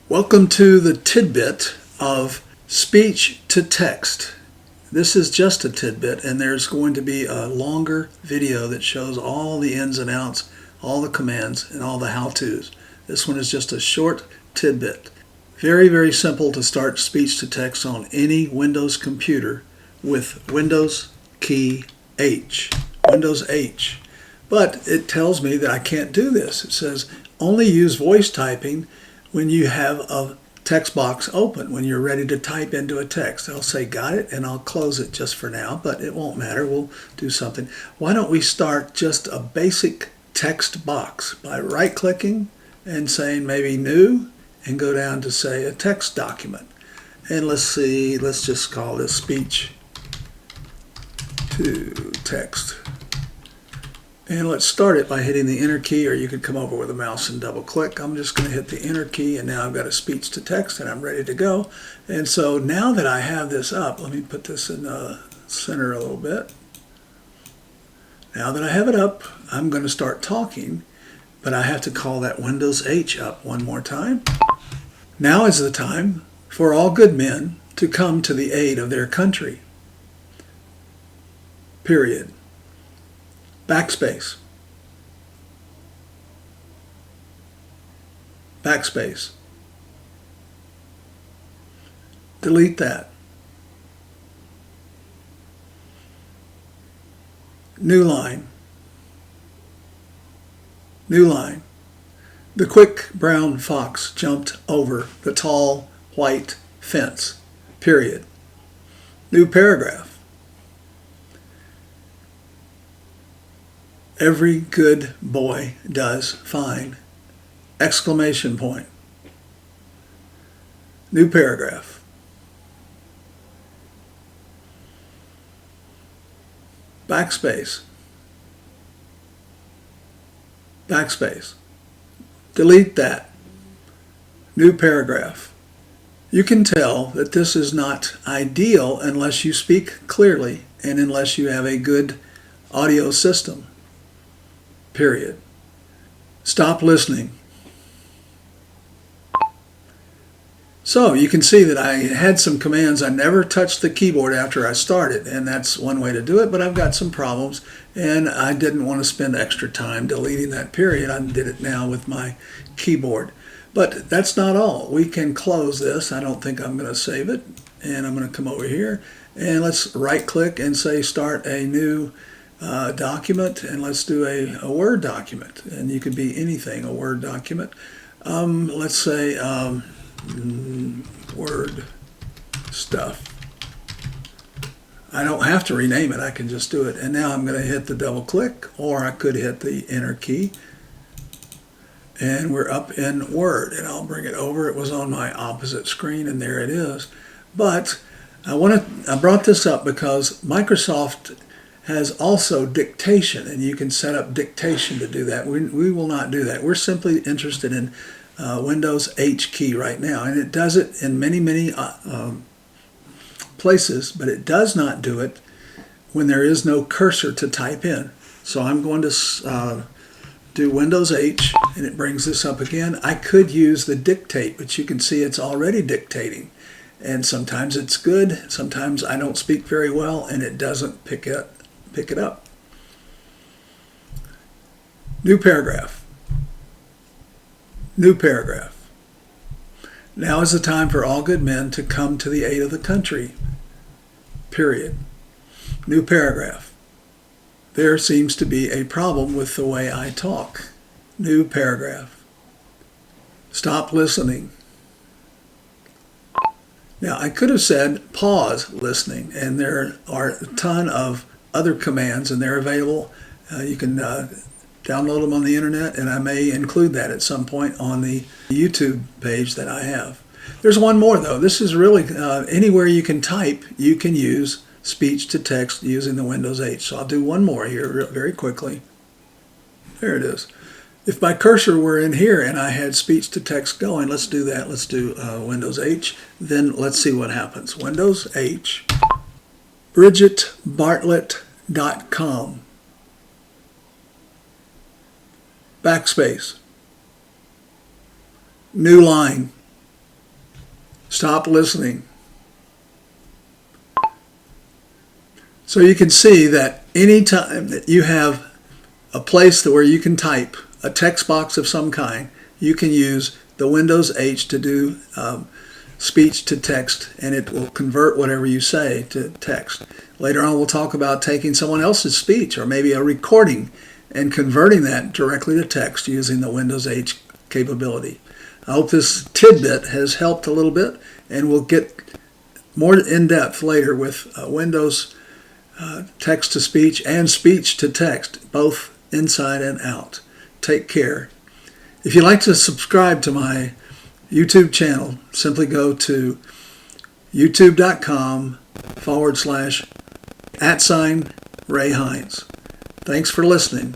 Welcome to the tidbit of speech to text. This is just a tidbit, and there's going to be a longer video that shows all the ins and outs, all the commands, and all the how-tos. This one is just a short tidbit. Very, very simple to start speech to text on any Windows computer with Windows key H. Windows H. But it tells me that I can't do this. It says only use voice typing when you have a text box open, when you're ready to type into a text. I'll say got it, and I'll close it just for now, but it won't matter. We'll do something. Why don't we start just a basic text box by right-clicking and saying maybe new, and go down to say a text document. And let's see, let's just call this speech to text. And let's start it by hitting the enter key, or you could come over with a mouse and double click. I'm just going to hit the enter key, and now I've got a speech to text and I'm ready to go. And so now that I have this up, let me put this in the center a little bit. Now that I have it up, I'm going to start talking, but I have to call that Windows H up one more time. Now is the time for all good men to come to the aid of their country. Period. Backspace. Backspace. Delete that. New line. New line. The quick brown fox jumped over the tall white fence. Period. New paragraph. Every good boy does fine. Exclamation point. New paragraph. Backspace. Backspace. Delete that. New paragraph. You can tell that this is not ideal unless you speak clearly and unless you have a good audio system. Period. Stop listening. So you can see that I had some commands. I never touched the keyboard after I started, and that's one way to do it, but I've got some problems, and I didn't want to spend extra time deleting that period. I did it now with my keyboard. But that's not all. We can close this. I don't think I'm going to save it, and I'm going to come over here, and let's right-click and say start a new document, and let's do a Word document, and you could be anything, a Word document. Let's say Word stuff. I don't have to rename it, I can just do it. And now I'm going to hit the double click, or I could hit the enter key, and we're up in Word, and I'll bring it over. It was on my opposite screen, and there it is. But I brought this up because Microsoft has also dictation, and you can set up dictation to do that. We will not do that. We're simply interested in Windows H key right now, and it does it in many, many places, but it does not do it when there is no cursor to type in. So I'm going to do Windows H, and it brings this up again. I could use the dictate, but you can see it's already dictating. And sometimes it's good, sometimes I don't speak very well, and it doesn't pick it up. New paragraph. New paragraph. Now is the time for all good men to come to the aid of the country. Period. New paragraph. There seems to be a problem with the way I talk. New paragraph. Stop listening. Now, I could have said pause listening, and there are a ton of other commands, and they're available. You can download them on the internet, and I may include that at some point on the YouTube page that I have. There's one more, though. This is really anywhere you can type, you can use speech to text using the Windows H. So I'll do one more here very quickly. There it is. If my cursor were in here and I had speech to text going, let's do that. Let's do Windows H. Then let's see what happens. Windows H. BridgetBartlett.com. backspace, new line, stop listening. So you can see that anytime that you have a place where you can type a text box of some kind, you can use the Windows H to do speech to text, and it will convert whatever you say to text. Later on, we'll talk about taking someone else's speech or maybe a recording and converting that directly to text using the Windows H capability. I hope this tidbit has helped a little bit, and we'll get more in depth later with Windows text to speech and speech to text, both inside and out. Take care. If you'd like to subscribe to my YouTube channel, simply go to youtube.com/@Ray Hines. Thanks for listening.